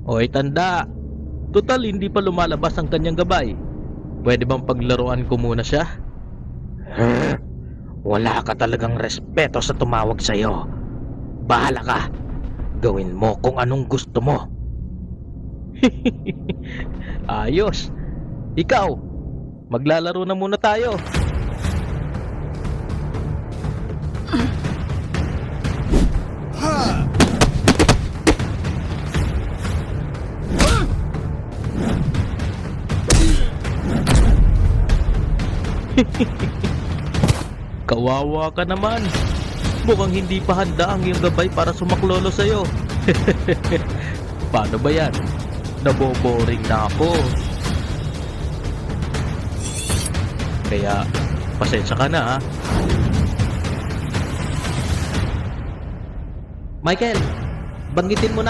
Hoy tanda, total hindi pa lumalabas ang kanyang gabay. Pwede bang paglaruan ko muna siya? Wala ka talagang respeto sa tumawag sa'yo. Bahala ka. Gawin mo kung anong gusto mo. Ayos. Ikaw, maglalaro na muna tayo. Kawawa ka naman. Mukhang hindi pa handa ang iyong gabay para sumaklolo sa'yo. Paano ba yan? Naboboring na ako. Kaya, pasensya ka na ha. Michael, banggitin mo na